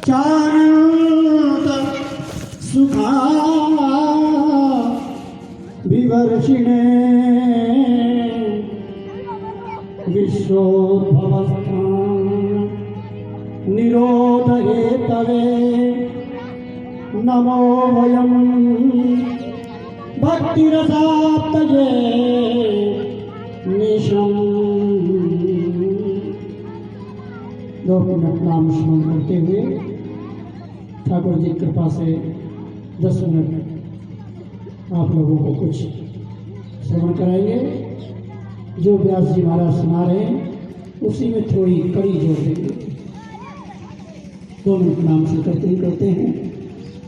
चानन्द सुखा विवर्षिणे विश्वोद्भवस्थान निरोधहेतवे नमो वयं भक्तिरसाप्तये निशम्। 2 मिनट नाम स्मरण करते हुए ठाकुर जी कृपा से 10 मिनट आप लोगों को कुछ श्रवण कराएंगे। जो व्यास जी महाराज सुना रहे हैं उसी में थोड़ी कड़ी जोड़ देंगे। 2 मिनट नाम से करते हैं।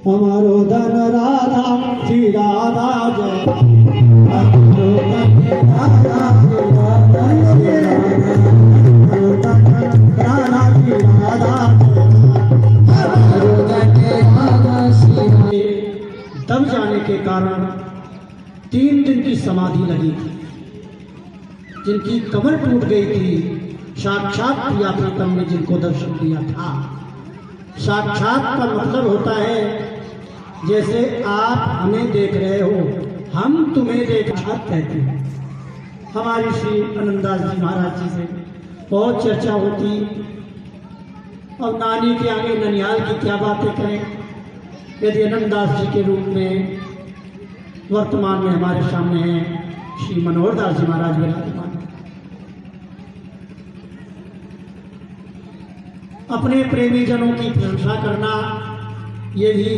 हमारो धन राधा श्री राधा जय, हमारो धन राधा श्री राधा श्री राधा, हमारो धन राधा श्री राधा जय। दब जाने के कारण 3 दिन की समाधि लगी थी। जिनकी कमर टूट गई थी, साक्षात प्रिया प्रीतम ने जिनको दर्शन दिया था। साक्षात का मतलब होता है जैसे आप हमें देख रहे हो, हम तुम्हें देख कहते हैं। हमारी श्री आनंददास जी महाराज जी से बहुत चर्चा होती। अब नानी के आगे ननिहाल की क्या बातें करें, यदि आनंददास जी के रूप में वर्तमान में हमारे सामने हैं श्री मनोहर दास जी महाराज विराजमान। अपने प्रेमी जनों की प्रशंसा करना ये भी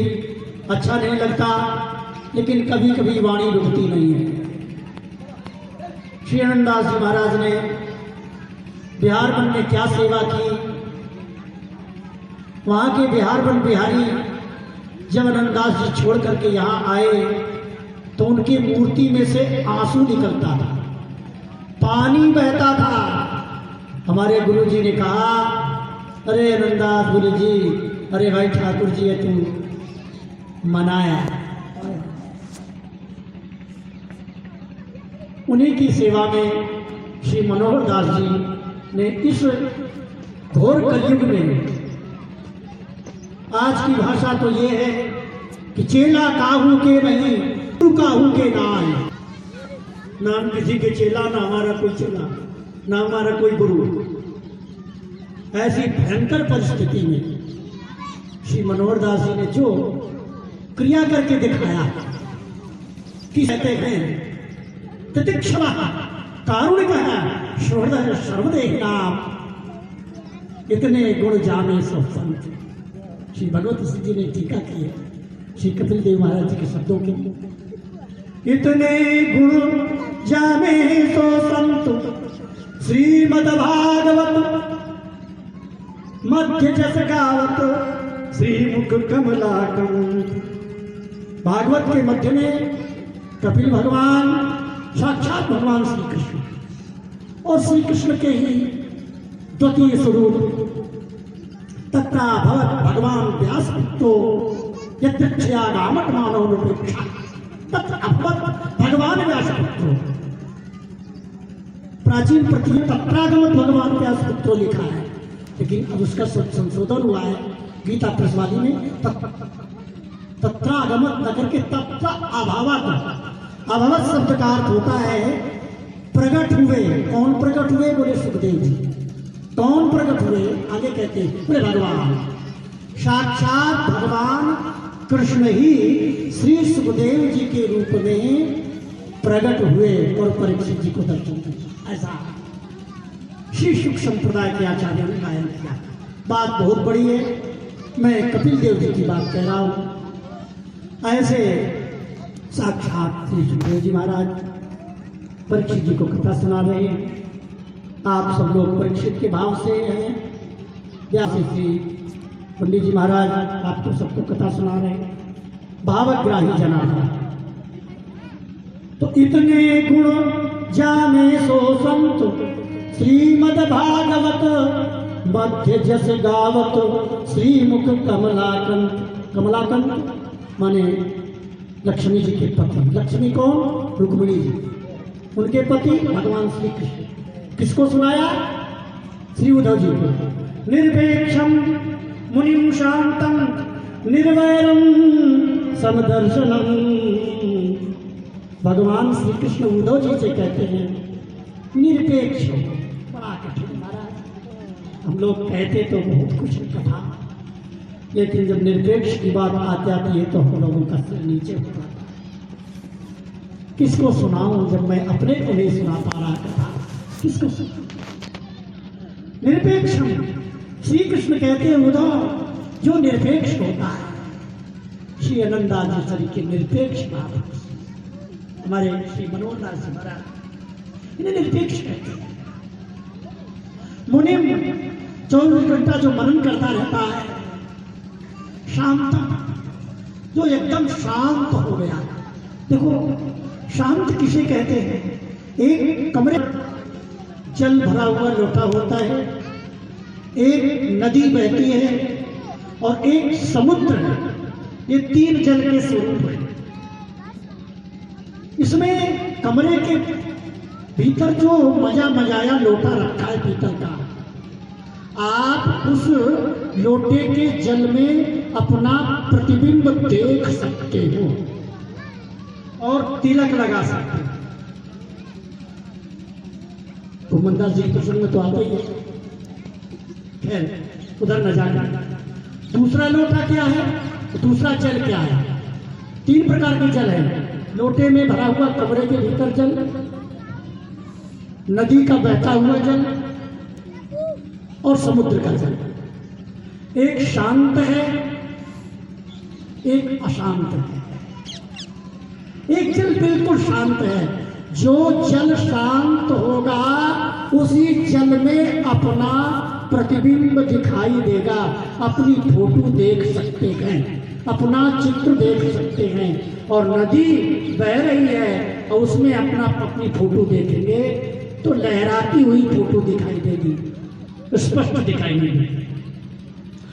अच्छा नहीं लगता, लेकिन कभी कभी वाणी रुकती नहीं है। श्री आनंददास जी महाराज ने बिहार वन में क्या सेवा की। वहाँ के बिहार वन बिहारी जब आनंददास जी छोड़ करके यहाँ आए तो उनकी मूर्ति में से आंसू निकलता था, पानी बहता था। हमारे गुरु जी ने कहा, अरे आनंददास गुरु जी, अरे भाई ठाकुर जी है तू मनाया। उन्हीं की सेवा में श्री मनोहर दास जी ने इस घोर कलयुग में, आज की भाषा तो ये है कि चेला काहू के नहीं काहू के नाम। नाम किसी के चेला, ना हमारा कोई चेला, ना हमारा कोई गुरु। ऐसी भयंकर परिस्थिति में श्री मनोहर दास जी ने जो क्रिया करके दिखाया कि कहते हैं तितिक्षमा कारुणिक हृदय सर्वदेह नाम, इतने गुण जाने सब संत। श्री भगवत सिंह जी ने टीका की है श्री कपिल देव महाराज जी के शब्दों के। इतने गुण जाने सो संत श्रीमद्भागवत मध्य जस गावत श्रीमुख कमलाकंठ। भागवत के मध्य में कपिल भगवान साक्षात भगवान श्री कृष्ण और श्री कृष्ण के ही द्वितीय स्वरूप तथा भगवत भगवान व्यासपुत्रो यत्रक्षया रामक मानव निपेक्षा तथा भगवान व्यासपुत्रो। प्राचीन पृथ्वी तत्रागमत भगवान व्यासपुत्रो लिखा है, लेकिन अब उसका संशोधन हुआ है गीता प्रसवादी में। तत्रागमत नगर के तत्र अभावत। अभावत शब्द का अर्थ होता है प्रकट हुए। कौन प्रकट हुए? बोले सुखदेव जी। कौन प्रकट हुए? आगे कहते हैं बोले भगवान। साक्षात भगवान कृष्ण ही श्री सुखदेव जी के रूप में प्रकट हुए और परीक्षित जी को दर्शन दिया। ऐसा श्री शुक संप्रदाय के आचार्यों ने गायन किया। बात बहुत बड़ी है, मैं कपिल देव जी की बात कह रहा हूं। ऐसे साक्षात श्री सुखदेव जी महाराज परीक्षित जी को कथा सुना रहे हैं। आप सब लोग परीक्षित के भाव से हैं। व्यास श्री पंडित जी महाराज आपको सबको कथा सुना रहे हैं। भावग्राही जनार्दन। तो इतने गुण जाने सो संत श्रीमद्भागवत मध्य जस गावत श्रीमुख कमलाकंठ। कमलाकंठ माने लक्ष्मी जी के पति। लक्ष्मी कौन? रुक्मिणी जी। उनके पति भगवान श्री कृष्ण। किसको सुनाया? श्री उद्धव जी को। निर्वेक्षम मुनिम शांतम निर्वैरम समदर्शनम। भगवान श्री कृष्ण उद्धव जी से कहते हैं निरपेक्ष हो। बड़ा कठिन महाराज, हम लोग कहते तो बहुत कुछ कथा, लेकिन जब निरपेक्ष की बात आ जाती है तो हम लोगों का सिर नीचे होता है। किसको सुनाऊं जब मैं अपने को नहीं सुना पा रहा कथा, किसको सुनाऊं? निरपेक्ष श्री कृष्ण कहते हैं उद्धव जो निरपेक्ष होता है, श्री आनंदाचार्य के निरपेक्ष बात हमारे श्री मनोहर दास जी महाराज इन्हें निरपेक्ष कहते हैं। मुनिम 24 घंटा जो मनन करता रहता है, शांत जो एकदम शांत हो गया। देखो शांत किसे कहते हैं? एक कमरे जल भरा हुआ लोटा होता है, एक नदी बहती है और एक समुद्र है। ये तीन जल के स्वरूप है। इसमें कमरे के भीतर जो मजाया लोटा रखा है पीतल का, आप उस लोटे के जल में अपना प्रतिबिंब देख सकते हो और तिलक लगा सकते हो। तो मंदास जी के प्रसंग में तो आता ही है, खैर उधर न जाना। दूसरा लोटा क्या है? दूसरा जल क्या है? 3 प्रकार के जल है। लोटे में भरा हुआ कमरे के भीतर जल, नदी का बहता हुआ जल और समुद्र का जल। एक शांत है, एक अशांत है। एक जल बिल्कुल शांत है। जो जल शांत होगा उसी जल में अपना प्रतिबिंब दिखाई देगा। अपनी फोटो देख सकते हैं, अपना चित्र देख सकते हैं। और नदी बह रही है और उसमें अपनी फोटो देखेंगे तो लहराती हुई फोटो दिखाई देगी, स्पष्ट दिखाई देगी।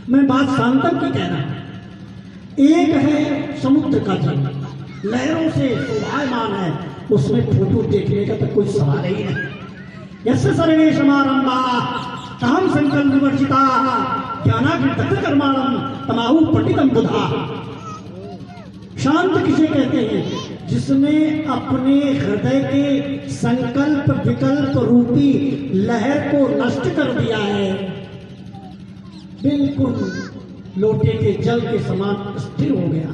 मैं बात शांतम की कह रहा हूं। एक है समुद्र का जल, लहरों से शोभायमान है, उसमें फोटो देखने का तो कोई सवाल ही नहीं। यस्य सर्वे समारंभा काम संकल्प विवर्जिता ज्ञानाग्नि कर्माणम तमाहु पंडितम बुधा। शांत किसे कहते हैं? जिसने अपने हृदय के संकल्प विकल्प रूपी लहर को नष्ट कर दिया है, बिल्कुल लोटे के जल के समान स्थिर हो गया।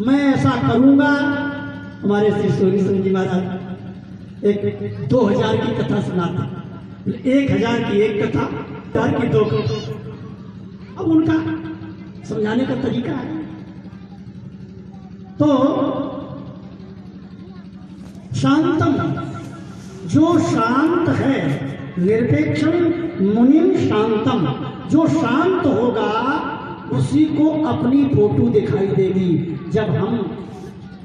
मैं ऐसा करूंगा। हमारे श्री सोनी सिंह जी महाराज एक 2000 की कथा सुनाते, 1000 की एक कथा, 1000 की 2 कथा। अब उनका समझाने का तरीका है। तो शांतम जो शांत है, निरपेक्षम मुनिम शांतम जो शांत होगा उसी को अपनी फोटो दिखाई देगी। जब हम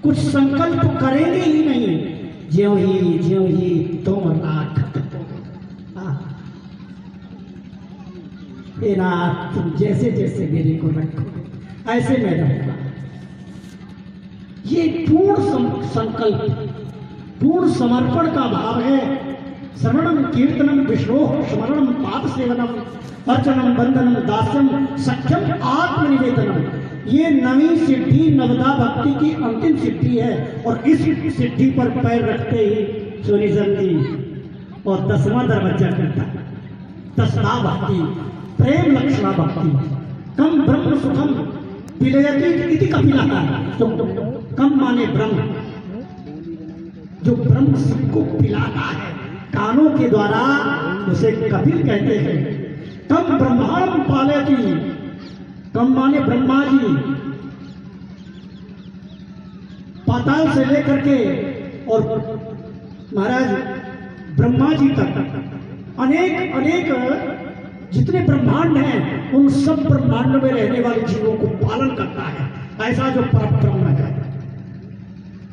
कुछ संकल्प करेंगे ही नहीं, ज्यों ही तुम राख तुम जैसे जैसे मेरे को रखो ऐसे मैं रहूंगा। ये पूर्ण संकल्प, पूर्ण समर्पण का भाव है। श्रवणम कीर्तनम विष्णोः स्मरणम पाद सेवनम अर्चनम बंधनम दास्यम सख्यम आत्मनिवेदनम। ये नवी सिद्धि नवदा भक्ति की अंतिम सिद्धि है। और इस सिद्धि पर पैर रखते ही सोनी जी और 10वां दरवाजा करता है। 10वां भक्ति प्रेम लक्षणा भक्ति। कम ब्रह्म सुखम विलयति इति कपिलः। तो कम माने ब्रह्म, जो ब्रह्म सुख को पिलाता है कानों के द्वारा, उसे कपिल कहते हैं। कम ब्रह्मांड पालयति, कम माने ब्रह्मा जी, पाताल से लेकर के और महाराज ब्रह्मा जी तक अनेक जितने ब्रह्मांड हैं उन सब ब्रह्मांड में रहने वाले जीवों को पालन करता है। ऐसा जो परब्रह्म है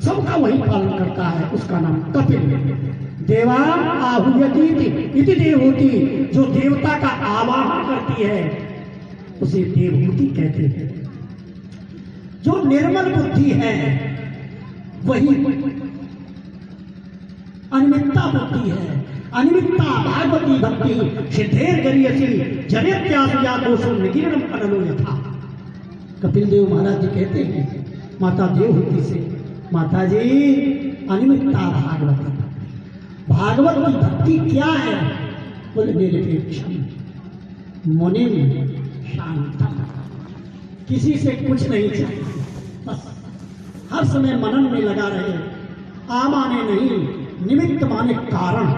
सबका वही पालन करता है, उसका नाम कपिल। देवा आहुयति इति देवहूति, जो देवता का आवाहन करती है उसे देवहूति कहते हैं। जो निर्मल बुद्धि है वही अनिमित्ता बुद्धि है। अनिमित्ता भागवती भक्ति सिद्धेर गरीयसी जनेत्यासया दोषो निकीर्णम अनलो यथा। कपिल देव महाराज जी कहते हैं माता देवहूति से, माता जी अनिमित्ता भागवत, भागवत की भक्ति क्या है? बोले निरपेक्षम मुनिम शांतम, किसी से कुछ नहीं चाहिए, बस हर समय मनन में लगा रहे। आ माने नहीं, निमित्त माने कारण।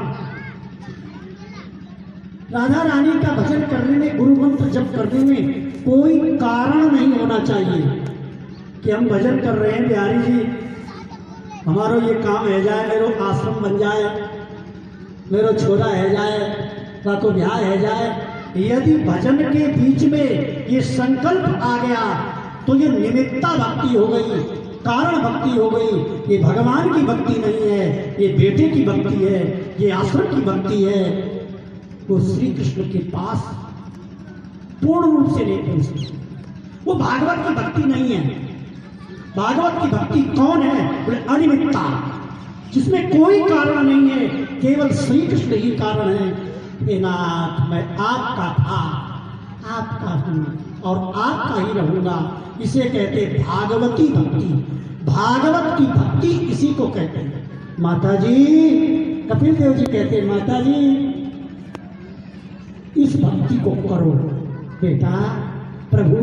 राधा रानी का भजन करने में, गुरु मंत्र जप करने में कोई कारण नहीं होना चाहिए कि हम भजन कर रहे हैं बिहारी जी, हमारा ये काम है जाए, मेरो आश्रम बन जाए, मेरो छोरा है जाए, को ब्याह है जाए। यदि भजन के बीच में ये संकल्प आ गया तो ये निमित्ता भक्ति हो गई, कारण भक्ति हो गई। ये भगवान की भक्ति नहीं है, ये बेटे की भक्ति है, ये आश्रम की भक्ति है। वो श्री कृष्ण के पास पूर्ण रूप से नहीं पहुंचती, वो भागवत की भक्ति नहीं है। भागवत की भक्ति कौन है? बोले अनिमित्ता, जिसमें कोई कारण नहीं है, केवल श्री कृष्ण ही कारण है। हे नाथ, मैं आपका था, आपका हूं और आपका ही रहूंगा। इसे कहते भागवती भक्ति। भागवत की भक्ति इसी को कहते हैं। माता जी, कपिल देव जी कहते हैं माता जी इस भक्ति को करो बेटा। प्रभु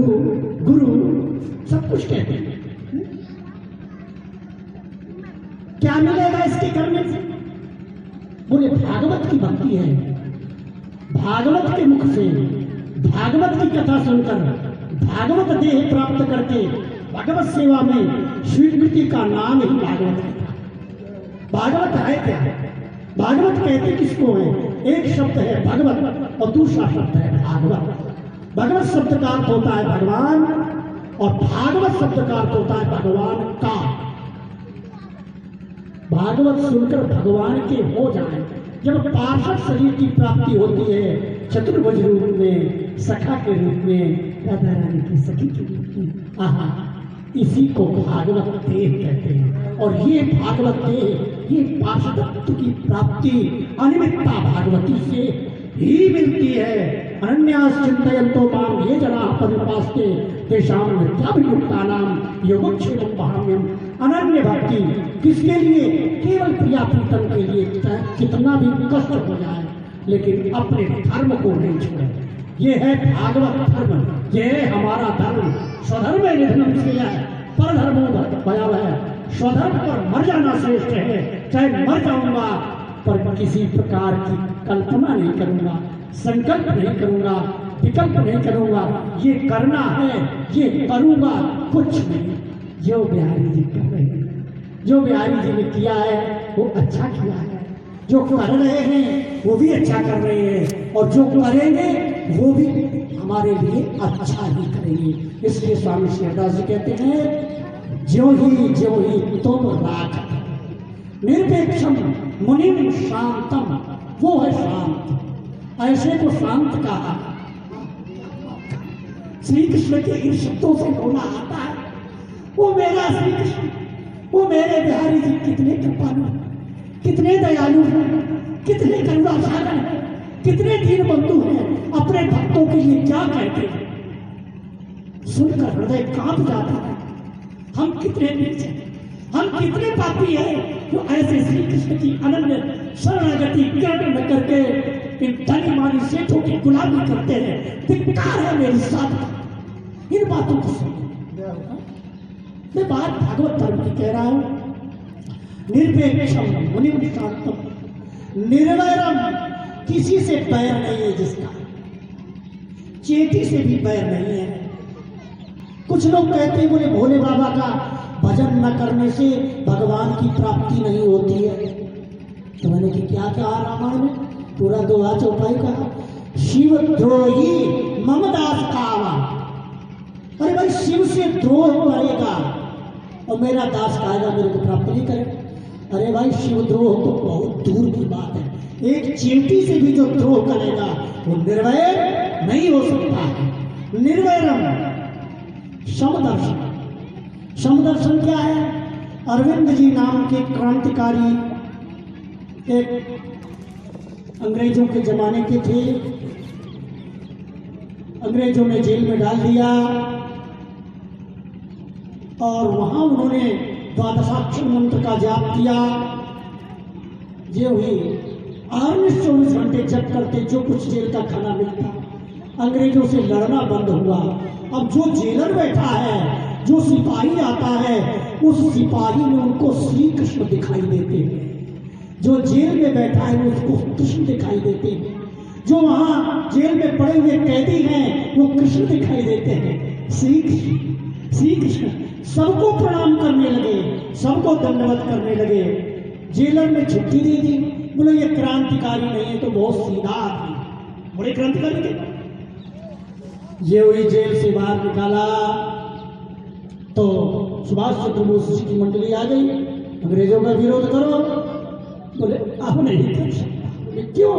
गुरु सब कुछ कहते हैं। क्या मिलेगा इसके करने से? बोले भागवत की भक्ति है। भागवत के मुख से, भागवत की कथा सुनकर, भागवत देह प्राप्त करके भगवत सेवा में स्वीकृति का नाम ही भागवत है। भागवत है क्या? भागवत कहते किसको है? एक शब्द है भगवत और दूसरा शब्द है भागवत। भगवत शब्द का अर्थ होता है भगवान और भागवत शब्द का अर्थ होता है भगवान का। भागवत सुनकर भगवान के हो जाए। जब पार्षद शरीर की प्राप्ति होती है चतुर्भुज रूप में, सखा के रूप में, राधा रानी की सखी के रूप में, आहा, इसी को भागवत देह कहते हैं। और ये भागवत देह, ये पार्षदत्व की प्राप्ति अनिमित्ता भागवती से ही मिलती है। अनन्यास चिंतयन्तो मां ये जना पदुपास्ते तेषां नित्याभियुक्तानां योगक्षेमं वहाम्यहम्। अनन्य भक्ति किसके लिए? केवल प्रिया प्रीतम के लिए, कितना भी कष्ट हो जाए लेकिन अपने धर्म को नहीं छोड़े। ये है भागवत धर्म, ये है हमारा धर्म। स्वधर्म निधनम श्रेय परधर्मो भयावह। स्वधर्म पर मर जाना श्रेष्ठ है। चाहे मर जाऊंगा पर किसी प्रकार की कल्पना नहीं करूंगा, संकल्प नहीं करूंगा, विकल्प नहीं करूंगा। ये करना है, ये करूंगा, कुछ नहीं। जो बिहारी जी कर रहे हैं, जो बिहारी जी ने किया है वो अच्छा किया है। जो कर रहे हैं वो भी अच्छा कर रहे हैं और जो करेंगे वो भी हमारे लिए अच्छा ही करेंगे। इसलिए स्वामी श्रीदास जी कहते हैं ज्यों ही तुम राख निरपेक्षम मुनिम शांतम, वो है शांत। ऐसे को शांत कहा। श्री कृष्ण के इन शब्दों से होना आता है। वो मेरा श्री कृष्ण, वो मेरे बिहारी जी कितने कृपालु, कितने दयालु हैं, कितने करुणा सागर हैं, कितने दीन बंधु हैं। अपने भक्तों के लिए क्या कहते हैं, सुनकर हृदय कांप जाता है। हम कितने नीच हैं, हम कितने पापी हैं जो ऐसे श्री कृष्ण की अनन्य शरणागति ग्रहण न करके इन धनी मानी सेठों की गुलामी करते हैं। धिक्कार है मेरी साथ। इन बातों को सुन, मैं बात भागवत धर्म की कह रहा हूं। निर्वेक्षम मुनिम शांतम, निर्वैरम, किसी से बैर नहीं है जिसका, चेटी से भी बैर नहीं है। कुछ लोग कहते हैं बोले भोले बाबा का भजन न करने से भगवान की प्राप्ति नहीं होती है। तो मैंने कि क्या कहा रामायण में? पूरा दोहा चौपाई कहा, शिव द्रोही मम दास कावा। अरे भाई, शिव से द्रोह करेगा और मेरा दास कहेगा मेरे को प्राप्त नहीं करेगा। अरे भाई, शिव द्रोह तो बहुत दूर की बात है। एक चींटी से भी जो द्रोह करेगा वो निर्वैर नहीं हो सकता है। निर्वैरम समदर्शन। समदर्शन क्या है? अरविंद जी नाम के क्रांतिकारी एक अंग्रेजों के जमाने के थे। अंग्रेजों ने जेल में डाल दिया और वहां उन्होंने द्वादशाक्षर मंत्र का जाप किया। ये हुई 24 घंटे जप करते, जो कुछ जेल का खाना मिलता, अंग्रेजों से लड़ना बंद हुआ। अब जो जेलर बैठा है, जो सिपाही आता है, उस सिपाही में उनको श्री कृष्ण दिखाई देते हैं। जो जेल में बैठा है उसको कृष्ण दिखाई देते हैं। जो वहां जेल में पड़े हुए कैदी हैं वो कृष्ण दिखाई देते हैं। श्री कृष्ण, श्री कृष्ण सबको प्रणाम करने लगे, सबको दंडवत करने लगे। जेलर ने छुट्टी दे दी, बोले ये क्रांतिकारी नहीं है तो बहुत सीधा आदमी, बड़े क्रांतिकारी थे। ये हुई जेल से बाहर निकाला तो सुभाष चंद्र बोस की मंडली आ गई, अंग्रेजों का विरोध करो। बोले अब नहीं कर सकता। बोले क्यों?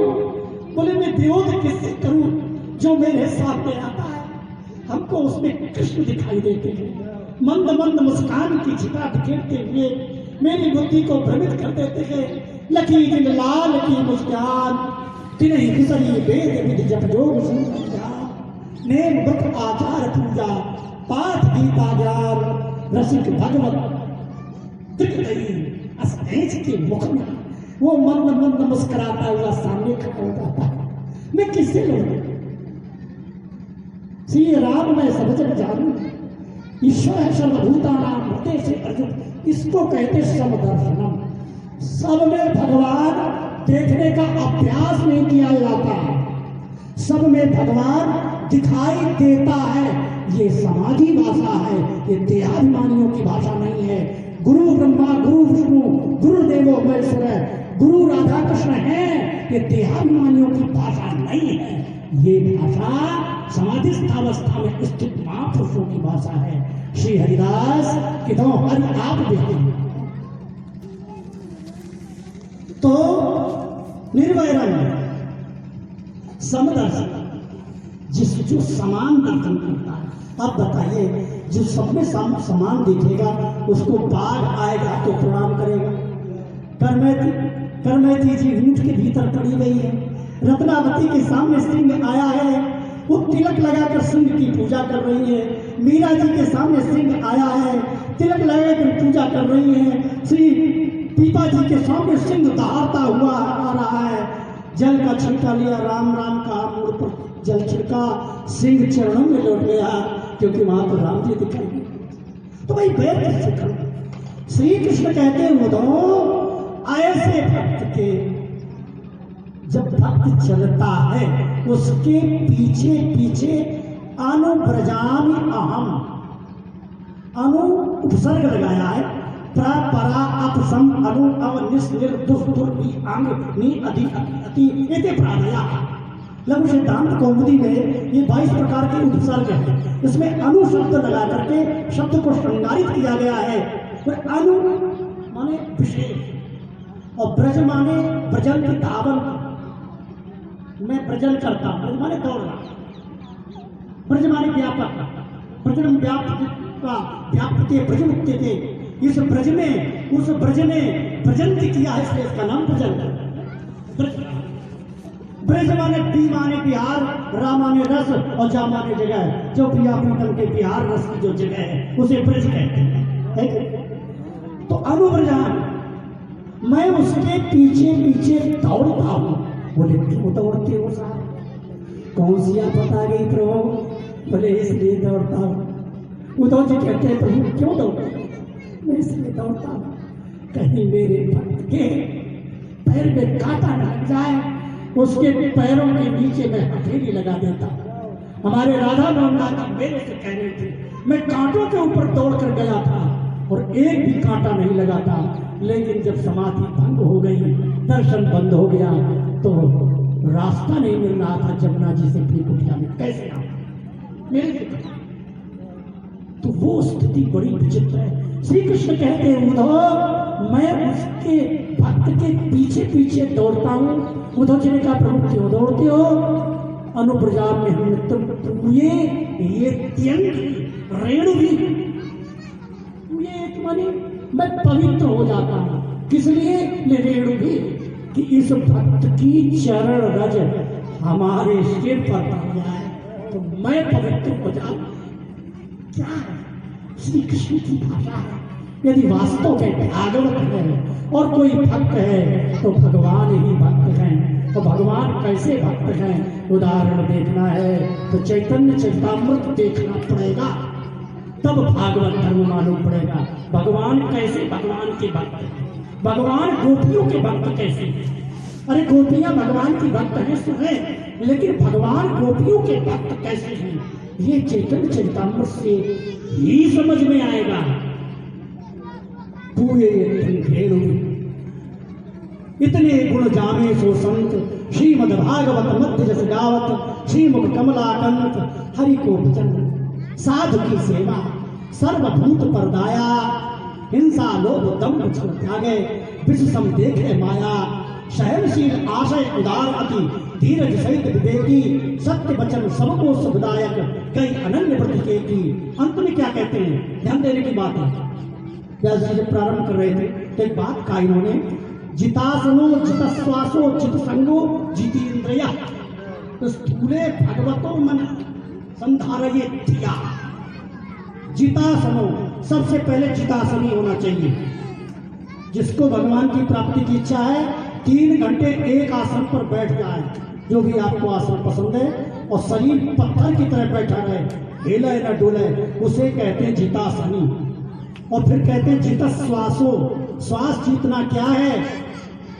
बोले मैं विरोध किससे करूं जो मेरे सामने आता है, हमको उसमें कृष्ण दिखाई देते हैं। मंद मंद मुस्कान की छिटा बिखेरते हुए मेरी बुद्धि को भ्रमित कर देते हैं। लकी दिन लाल की मुस्कान, तिन्हीं गुजरी वेद विधि जप जोग सुन, नेम व्रत आचार पूजा पाठ गीता ज्ञान रसिक भगवत असतेज के मुख में वो मंद मंद मुस्कुराता हुआ सामने खड़ा हो जाता है। मैं किससे लड़ूं? श्री राम मैं सब जग जानू, ईश्वर है सर्वभूतानां हृदय से अर्जुन, इसको कहते समदर्शनम। सब में भगवान देखने का अभ्यास नहीं किया जाता, सब में भगवान दिखाई देता है। ये समाधि भाषा है, ये देहाभिमानियों की भाषा नहीं है। गुरु ब्रह्मा गुरु विष्णु गुरु देवो महेश्वर, गुरु राधा कृष्ण है, ये देहाभिमानियों की भाषा नहीं है। ये भाषा समाधिस्थ अवस्था में स्थित महापुरुषों की भाषा है। श्री हरिदास कि दो हरि आप देखें तो निर्वैरम समदर्शन, जिस जो समान दर्शन करता है। अब बताइए, जो सब में समान दिखेगा उसको बाढ़ आएगा तो प्रणाम करेगा। करमैती जी ऊंट के भीतर पड़ी गई है, रत्नावती के सामने सिंह आया है, वो तिलक लगाकर सिंह की पूजा कर रही है। मीरा जी के सामने सिंह आया है, तिलक लगाकर पूजा कर रही है। श्री पीपा जी के सामने सिंह दहाड़ता हुआ आ रहा है। जल का छिड़का लिया, राम राम कहा, मोड़ पर जल छिड़का, सिंह चरणों में लौट गया, क्योंकि वहां तो राम जी दिखाई दिए। तो भाई बैर कैसे करो? श्री कृष्ण कहते हो तो ऐसे भक्त के, जब भक्त चलता है उसके पीछे पीछे अनुव्रजामि अहम, अनु उपसर्ग लगाया है, परा अपसम अनु अव निस निर्दुष दुर्वी अंग नि अधि अति इति प्राणया। लघु सिद्धांत कौमुदी में ये 22 प्रकार के उपसर्ग है, इसमें अनु शब्द लगा करके शब्द को श्रृंगारित किया गया है। अनु माने विशेष और ब्रज माने ब्रजन की धावन, मैं ब्रजन करता हूं, ब्रज माने दौड़ना, ब्रज माने व्यापक, ब्रजन व्याप्त के ब्रज मुक्ति के, इस ब्रज में उस ब्रज में ब्रजन किया है, इसलिए इसका नाम ब्रजन। ब्रज माने बी माने बिहार, रा माने रस और जा माने जगह, जो प्रिया प्रीतम के बिहार रस की जो जगह है उसे ब्रज कहते हैं। तो अनुब्रजान, मैं उसके पीछे पीछे दौड़ता हूं। बोले क्यों दौड़ते हो साहब? कौन सी आफत आ गई प्रभु? बोले इसलिए दौड़ता हूं। उद्धव जी कहते हैं प्रभु क्यों दौड़ते? मैं इसलिए दौड़ता हूं कहीं मेरे भक्त के पैर में कांटा न लग जाए, उसके पैरों के नीचे मैं हथेली लगा देता। हमारे राधा मोहन जी मेरे से कह रहे थे, मैं कांटों के ऊपर दौड़ कर गया था और एक भी कांटा नहीं लगा था, लेकिन जब समाधि भंग हो गई, दर्शन बंद हो गया, तो रास्ता नहीं मिल रहा था जमुना जी से फिर कुटिया में कैसे आऊं मेरे। तो वो स्थिति बड़ी विचित्र है। श्री कृष्ण कहते हैं उद्धव, मैं उसके भक्त के पीछे पीछे दौड़ता हूं। उद्धव जी ने कहा प्रभु क्यों दौड़ते हो? अनुप्रजा में हम ये त्यंग रेणु भी, ये माने मैं पवित्र हो जाता हूं, किस लिए? रेणु भी कि इस भक्त की चरण रज हमारे सिर पर पड़ जाए तो मैं पवित्र हो जाऊं। क्या है? श्री कृष्ण की भाषा है। यदि वास्तव में भागवत है और कोई भक्त है तो भगवान ही भक्त हैं। तो भगवान कैसे भक्त हैं उदाहरण देखना है तो चैतन्य चरितामृत देखना पड़ेगा, तब भागवत धर्म मालूम पड़ेगा। भगवान कैसे भगवान के भक्त हैं, भगवान गोपियों के भक्त कैसे हैं। अरे गोपियां भगवान की भक्त हैं सुने, लेकिन भगवान गोपियों के भक्त कैसे हैं ये चैतन्य चरितामृत से ही समझ में आएगा। पूरे इतने गुण जाने सो संत, श्रीमद् भागवत मध्य जस गावत, श्रीमुख कमलाकंत हरि को भजन, साधु की सेवा सर्वभूत पर दाया, हिंसा लोभ दम्भ छल त्यागे, विष सम देखे माया, सहनशील आशय उदार अति, धीरज सहित विवेकी, सत्य वचन सबको सुखदायक, कई अनन्य व्रत के की। अंत में क्या कहते हैं, ध्यान देने की बात है। जैसे प्रारंभ कर रहे थे तो एक बात कहा इन्होंने, जितासनो जितश्वासो जित संगो जितेन्द्रिया, तो स्थूले भगवतो मन संधारये धिया। जितासनो, सबसे पहले जितासनी होना चाहिए। जिसको भगवान की प्राप्ति की इच्छा है 3 घंटे एक आसन पर बैठ जाए, जो भी आपको आसन पसंद है, और शरीर पत्थर की तरह बैठा रहे, हिले न डोले, उसे कहते हैं जितासनी। और फिर कहते हैं जित श्वासो, श्वास जीतना क्या है,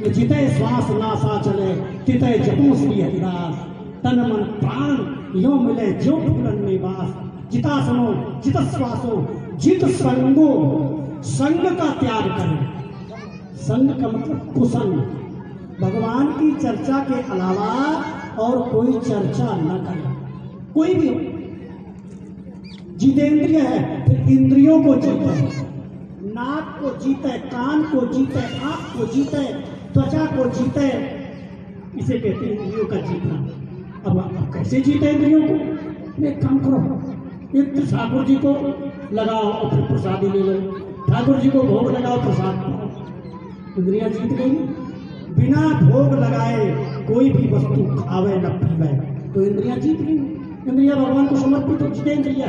जिते श्वास नासा चले, तिते जपो श्री हरिदास, तन मन प्राण यो मिले जो फूलन में वास। जितासनो जित श्वासो जित संगो, संग का त्याग करें। संग का मतलब कुसंग, भगवान की चर्चा के अलावा और कोई चर्चा न करें, कोई भी हो। जितेंद्रिय है, फिर इंद्रियों को जीते, नाक को जीते, कान को जीते, आंख को जीते, त्वचा को जीते, इसे कहते हैं इंद्रियों का जीतना। अब आप कैसे जीते इंद्रियों को? एक काम करो, एक ठाकुर जी को लगाओ और फिर प्रसादी ले लो, ठाकुर जी को भोग लगाओ, प्रसाद खाओ, इंद्रियां जीत गई। बिना भोग लगाए कोई भी वस्तु खावे न पीवे तो इंद्रियां जीत गई। इंद्रियां भगवान को समर्पित हो, जीते इंद्रिया।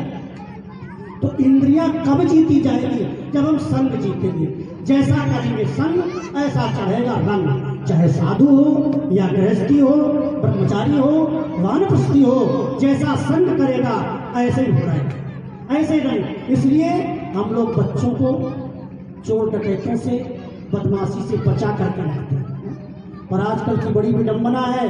तो इंद्रियां कब जीती जाएगी? जब हम संग जीतेंगे। जैसा करेंगे संग ऐसा चढ़ेगा रंग, चाहे साधु हो या गृहस्थी हो, ब्रह्मचारी हो, वानप्रस्थी हो, जैसा संग करेगा ऐसे ही हो रहा है, ऐसे नहीं। इसलिए हम लोग बच्चों को चोर डकैतों से, बदमाशी से बचा करके रखते हैं। पर आजकल की बड़ी विडंबना है,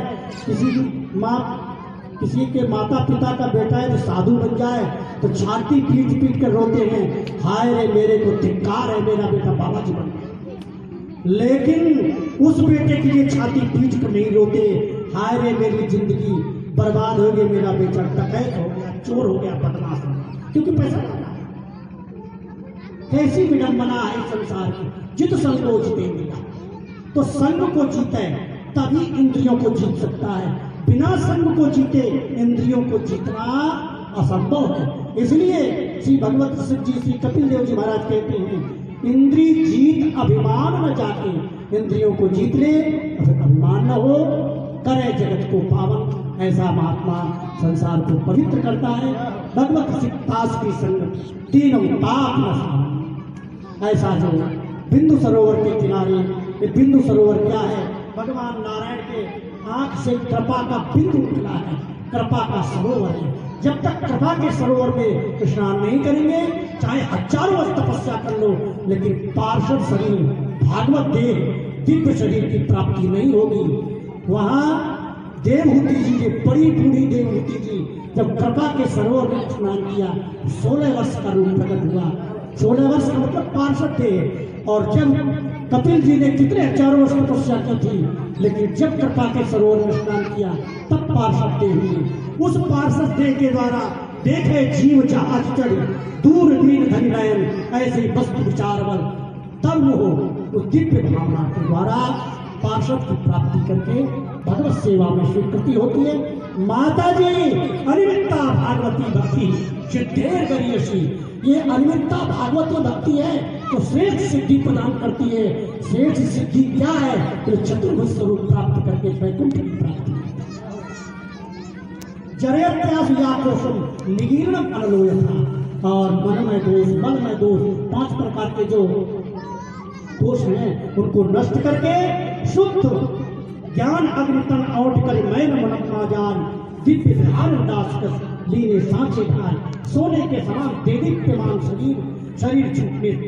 किसी के माता पिता का बेटा है तो साधु बन जाए तो छाती पीट पीट कर रोते हैं, हाय रे मेरे को धिक्कार है, मेरा बेटा बाबा जी बन गया। लेकिन उस बेटे के लिए छाती पीट कर नहीं रोते, हाय रे मेरी जिंदगी बर्बाद हो गई, मेरा बेटा डकैत हो गया, चोर हो गया, बदमाश हो गया, क्योंकि पैसा लगा। कैसी विडंबना है संसार की। जित संग जितेंद्रिया, तो संग को जीते तभी इंद्रियों को जीत सकता है, बिना संग को जीते इंद्रियों को जीतना असंभव है। इसलिए श्री भगवत जी श्री कपिल देव जी महाराज कहते हैं, इंद्री जीत अभिमान न जाके, इंद्रियों को जीत ले अगर अभिमान न हो, करे जगत को पावन। ऐसा महात्मा संसार को पवित्र करता है। भगवत सिक्तास की संगति तीनों पाप न। ऐसा जो बिंदु सरोवर के किनारे, ये बिंदु सरोवर क्या है? भगवान नारायण के आंख से कृपा का बिंदु निकला है, कृपा का सरोवर है। जब तक कृपा के सरोवर में स्नान नहीं करेंगे, चाहे हजारों वर्ष तपस्या कर लो, लेकिन पार्षद शरीर, भागवत देह, दिव्य शरीर की प्राप्ति नहीं होगी। वहां देवहूति जी ने, बड़ी बूढ़ी देवहूति जी, जब कृपा के सरोवर में स्नान किया, 16 वर्ष का रूप प्रकट हुआ। 16 वर्ष का मतलब पार्षद थे। और जब कपिल जी ने कितने हजारों वर्ष तपस्या की थी, लेकिन जब कृपा के सरोवर में स्नान किया तब पार्षद देह हुई। उस पार्षद देह के द्वारा देखे जीव जहाज चढ़, दूर दीन धन नयन, ऐसे वस्तु विचार बल, तब वो उस दिव्य भावना के द्वारा पार्षद की प्राप्ति करके भगवत सेवा में स्वीकृति होती है। माता जी अनिमित्ता भागवती भक्ति सिद्धेर करियसी, ये अनिमित्ता भागवत भक्ति है तो श्रेष्ठ सिद्धि प्रदान करती है। श्रेष्ठ सिद्धि क्या है? तो चतुर्भुज स्वरूप प्राप्त करके वैकुंठ की प्राप्ति। जरेत्यास व्याकोशम निगीर्णम अनलोयथा। और मन में दोष, बल में दोष, 5 प्रकार के जो दोष हैं उनको नष्ट करके शुद्ध ज्ञान अग्नितन औट कर मैन मनपना जान दिव्य ध्यान दास कस लीने सांचे धार। सोने के समान देदीप्यमान शरीर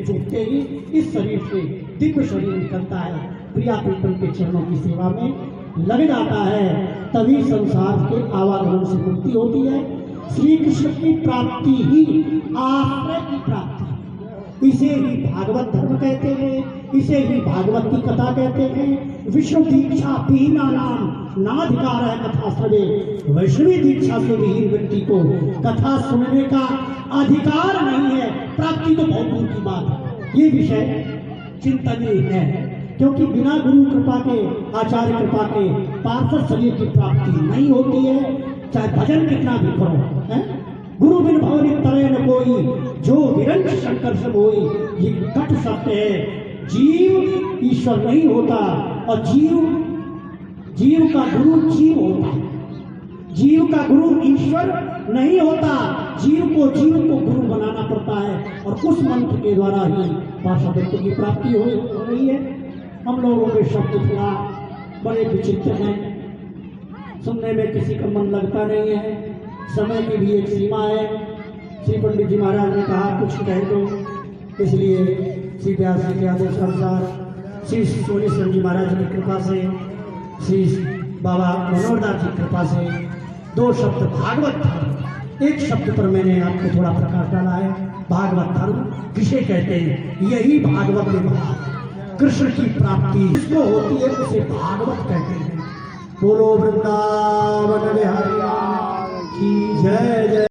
छूटते ही इस शरीर से दिव्य शरीर निकलता है। प्रिया प्रीतम के चरणों की सेवा में लग जाता है, तभी संसार के आवागमन से मुक्ति होती है। श्री कृष्ण की प्राप्ति ही आश्रय की प्राप्ति, इसे ही भागवत धर्म कहते हैं, इसे ही भागवत की कथा कहते हैं। विष्णु दीक्षा विहीना नाम नाधिकार है कथा श्रवे। वैष्णवी दीक्षा से विहीन व्यक्ति को कथा सुनने का अधिकार नहीं है। प्राप्ति तो बहुत दूर की बात है। ये विषय चिंतनीय है, क्योंकि बिना गुरु कृपा के, आचार्य कृपा के पार्षद शरीर की प्राप्ति नहीं होती है, चाहे भजन कितना भी करो है। गुरु बिन भवनि तरय न कोई, जो विरंच शंकर सब होई। ये कट सत्य है। जीव ईश्वर नहीं होता और जीव का गुरु जीव होता है। जीव का गुरु ईश्वर नहीं होता। जीव को गुरु बनाना पड़ता है और उस मंत्र के द्वारा ही पार्षदत्व की प्राप्ति हो रही है। हम लोगों के शब्द थोड़ा बड़े विचित्र हैं, सुनने में किसी का मन लगता नहीं है। समय की भी एक सीमा है। श्री पंडित जी महाराज ने कहा कुछ कह दो, इसलिए श्री व्यास जी के आदेश अनुसार श्री सोमेश्वर जी महाराज की कृपा से, श्री बाबा मनोहरदास जी की कृपा से 2 शब्द भागवत धर्म, 1 शब्द पर मैंने आपको थोड़ा प्रकाश डाला है। भागवत धर्म किसे कहते हैं? यही भागवत में कृष्ण की प्राप्ति जिसको होती है उसे भागवत कहते हैं। बोलो वृंदावन बिहारी की जय जय।